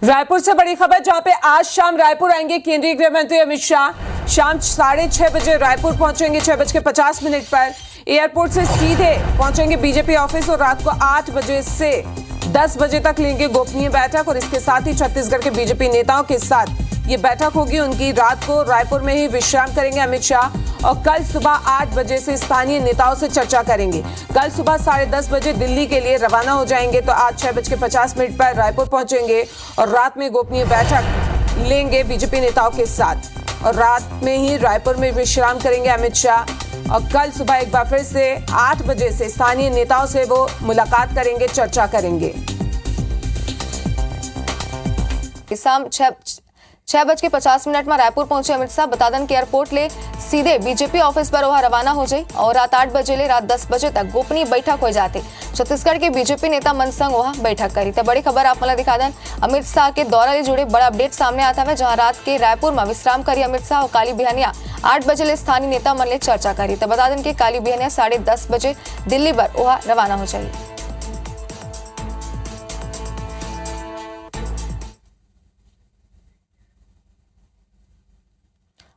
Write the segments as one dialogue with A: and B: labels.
A: रायपुर से बड़ी खबर, जहां पे आज शाम रायपुर आएंगे केंद्रीय गृह मंत्री अमित शाह। शाम 6:30 बजे रायपुर पहुंचेंगे 6:50 पर। एयरपोर्ट से सीधे पहुंचेंगे बीजेपी ऑफिस और रात को 8 बजे से 10 बजे तक लेंगे गोपनीय बैठक। और इसके साथ ही छत्तीसगढ़ के बीजेपी नेताओं के साथ ये बैठक होगी। उनकी रात को रायपुर में ही विश्राम करेंगे अमित शाह और कल सुबह 8 बजे से स्थानीय नेताओं से चर्चा करेंगे। कल सुबह 10:30 बजे दिल्ली के लिए रवाना हो जाएंगे, तो आज 6:50 पर रायपुर पहुंचेंगे और रात में गोपनीय बैठक लेंगे बीजेपी नेताओं के साथ। और रात में ही रायपुर में विश्राम करेंगे अमित शाह और कल सुबह एक बार फिर से 8 बजे से स्थानीय नेताओं से वो मुलाकात करेंगे, चर्चा करेंगे।
B: शाम 6:50 में रायपुर पहुंचे अमित शाह। बता दें कि एयरपोर्ट ले सीधे बीजेपी ऑफिस पर वह रवाना हो जाए और रात 8 बजे ले रात 10 बजे तक गोपनीय बैठक हो जाते। छत्तीसगढ़ के बीजेपी नेता मन संग वह बैठक करी। तो बड़ी खबर आप मला दिखा दें, अमित शाह के दौरा ले जुड़े बड़ा अपडेट सामने आता है, जहां रात के रायपुर में विश्राम करी अमित शाह और काली बिहानिया 8 बजे ले स्थानीय नेता मन ले चर्चा करी। तो बता दें कि काली बिहानिया 10:30 बजे दिल्ली पर वह रवाना हो जाए।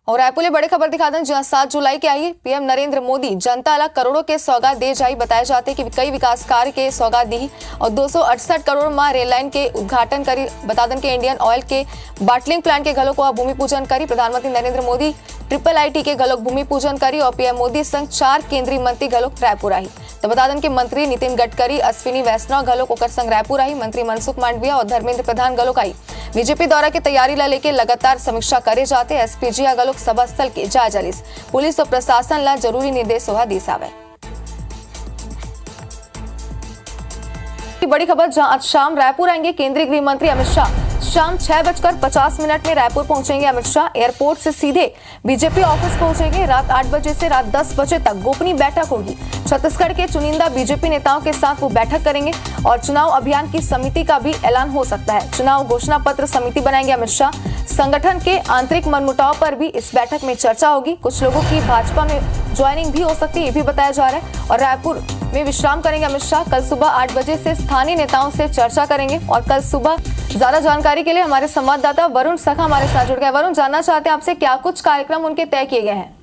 B: और रायपुर में बड़ी खबर दिखा दें, जहां 7 जुलाई के आई पीएम नरेंद्र मोदी जनता ला करोड़ों के सौगात दे जाई। बताए जाते कि कई विकास कार्य के सौगात दी और 268 करोड़ में रेल लाइन के उद्घाटन करी। बता दें कि इंडियन ऑयल के बाटलिंग प्लांट के घलोक वह भूमि पूजन करी। प्रधानमंत्री नरेंद्र मोदी IIIT के घलोक भूमि पूजन करी और पीएम मोदी संग 4 केंद्रीय मंत्री घलोक रायपुर आई। तो बता दें कि मंत्री नितिन गडकरी, अश्विनी वैष्णव घलोक ओकर संग रायपुर आई। मंत्री मनसुख मांडविया और धर्मेंद्र प्रधान घलोक आई। बीजेपी दौरा की तैयारी ला लेके लगातार समीक्षा करे जाते। एसपीजी घलोक सभा स्थल के जायजा लिस। पुलिस और प्रशासन ला जरूरी निर्देश वह दी सावे। बड़ी खबर, जहां आज शाम रायपुर आएंगे केंद्रीय गृह मंत्री अमित शाह। शाम 6:50 में रायपुर पहुंचेंगे अमित शाह। एयरपोर्ट से सीधे बीजेपी ऑफिस पहुंचेंगे। रात 8 बजे से रात 10 बजे तक गोपनीय बैठक होगी। छत्तीसगढ़ के चुनिंदा बीजेपी नेताओं के साथ वो बैठक करेंगे और चुनाव अभियान की समिति का भी ऐलान हो सकता है। चुनाव घोषणा पत्र समिति बनाएंगे अमित शाह। संगठन के आंतरिक मनमुटाव पर भी इस बैठक में चर्चा होगी। कुछ लोगों की भाजपा में ज्वाइनिंग भी हो सकती है, ये भी बताया जा रहा है। और रायपुर में विश्राम करेंगे अमित शाह। कल सुबह 8 बजे से स्थानीय नेताओं से चर्चा करेंगे। और कल सुबह ज्यादा जानकारी के लिए हमारे संवाददाता वरुण सखा हमारे साथ जुड़ गए। वरुण, जानना चाहते हैं आपसे क्या कुछ कार्यक्रम उनके तय किए गए हैं?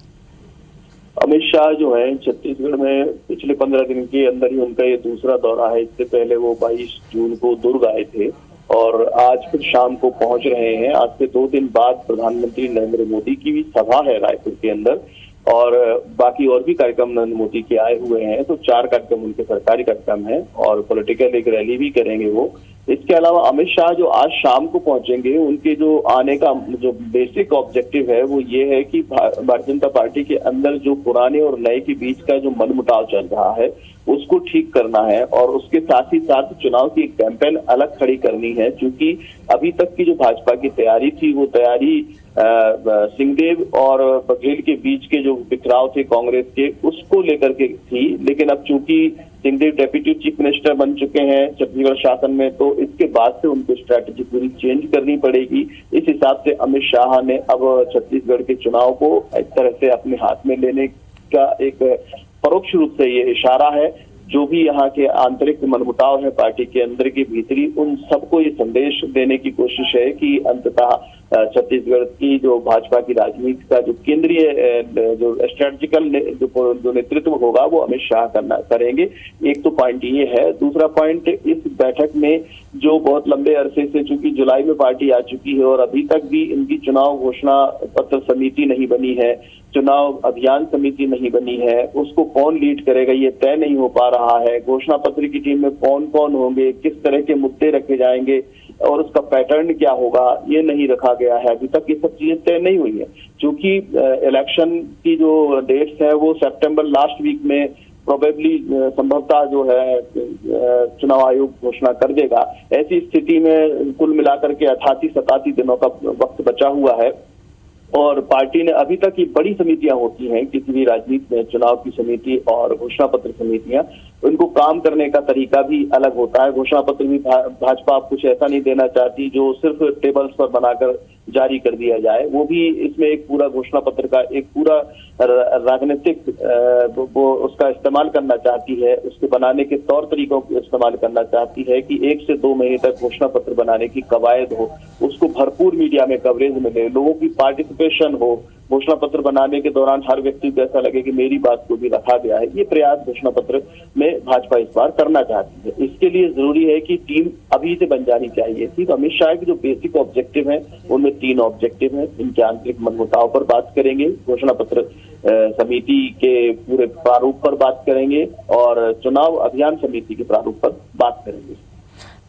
C: अमित शाह जो है छत्तीसगढ़ में पिछले 15 दिन के अंदर ही उनका ये दूसरा दौरा है। इससे पहले वो 22 जून को दुर्ग आए थे और आज फिर शाम को पहुंच रहे हैं। आज से 2 दिन बाद प्रधानमंत्री नरेंद्र मोदी की भी सभा है रायपुर के अंदर और बाकी और भी कार्यक्रम नरेंद्र मोदी के आए हुए हैं। तो 4 कार्यक्रम उनके सरकारी कार्यक्रम हैं और पॉलिटिकल एक रैली भी करेंगे वो। इसके अलावा अमित शाह जो आज शाम को पहुंचेंगे, उनके जो आने का जो बेसिक ऑब्जेक्टिव है वो ये है कि भारतीय जनता पार्टी के अंदर जो पुराने और नए के बीच का जो मनमुटाव चल रहा है उसको ठीक करना है और उसके साथ ही साथ चुनाव की एक कैंपेन अलग खड़ी करनी है। क्योंकि अभी तक की जो भाजपा की तैयारी थी वो तैयारी सिंहदेव और बघेल के बीच के जो बिखराव थे कांग्रेस के, उसको लेकर के थी। लेकिन अब चूंकि सिंहदेव डेप्यूटी चीफ मिनिस्टर बन चुके हैं छत्तीसगढ़ शासन में, तो इसके बाद से उनको स्ट्रैटेजी पूरी चेंज करनी पड़ेगी। इस हिसाब से अमित शाह ने अब छत्तीसगढ़ के चुनाव को इस तरह से अपने हाथ में लेने का एक परोक्ष रूप से ये इशारा है। जो भी यहाँ के आंतरिक मनमुटाव है पार्टी के अंदर की भीतरी, उन सबको ये संदेश देने की कोशिश है कि अंततः छत्तीसगढ़ की जो भाजपा की राजनीति का जो केंद्रीय जो स्ट्रेटेजिकल जो नेतृत्व होगा वो अमित शाह करेंगे। एक तो पॉइंट ये है। दूसरा पॉइंट, इस बैठक में जो बहुत लंबे अरसे से, चूंकि जुलाई में पार्टी आ चुकी है और अभी तक भी इनकी चुनाव घोषणा पत्र समिति नहीं बनी है, चुनाव अभियान समिति नहीं बनी है, उसको कौन लीड करेगा ये तय नहीं हो पा रहा है। घोषणा पत्र की टीम में कौन कौन होंगे, किस तरह के मुद्दे रखे जाएंगे और उसका पैटर्न क्या होगा, ये नहीं रखा गया है। अभी तक ये सब चीजें तय नहीं हुई है। क्योंकि इलेक्शन की जो डेट्स है वो सितंबर लास्ट वीक में प्रोबेबली संभवतः जो है चुनाव आयोग घोषणा कर देगा। ऐसी स्थिति में कुल मिलाकर के 88-87 दिनों का वक्त बचा हुआ है। और पार्टी ने अभी तक ये बड़ी समितियां होती हैं किसी भी राजनीति में, चुनाव की समिति और घोषणा पत्र समितियां, उनको काम करने का तरीका भी अलग होता है। घोषणा पत्र भी भाजपा अब कुछ ऐसा नहीं देना चाहती जो सिर्फ टेबल्स पर बनाकर जारी कर दिया जाए। वो भी इसमें एक पूरा घोषणा पत्र का एक पूरा राजनीतिक वो उसका इस्तेमाल करना चाहती है, उसके बनाने के तौर तरीकों को इस्तेमाल करना चाहती है कि 1 से 2 महीने तक घोषणा पत्र बनाने की कवायद हो, उसको भरपूर मीडिया में कवरेज मिले, लोगों की पार्टिसिपेशन हो, घोषणा पत्र बनाने के दौरान हर व्यक्ति को ऐसा लगे कि मेरी बात को भी रखा गया है। ये प्रयास घोषणा पत्र में भाजपा इस बार करना चाहती है। इसके लिए जरूरी है कि टीम अभी से बन जानी चाहिए थी। तो अमित शाह के जो बेसिक ऑब्जेक्टिव हैं उनमें 3 ऑब्जेक्टिव हैं। इनके आंतरिक मनमुटाव पर बात करेंगे, घोषणा पत्र समिति के पूरे प्रारूप पर बात करेंगे और चुनाव अभियान समिति के प्रारूप पर बात करेंगे।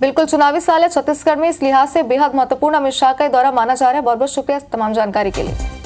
B: बिल्कुल, चुनावी साल है छत्तीसगढ़ में, इस लिहाज से बेहद महत्वपूर्ण अमित शाह का दौरा माना जा रहा है। बहुत बहुत शुक्रिया तमाम जानकारी के लिए।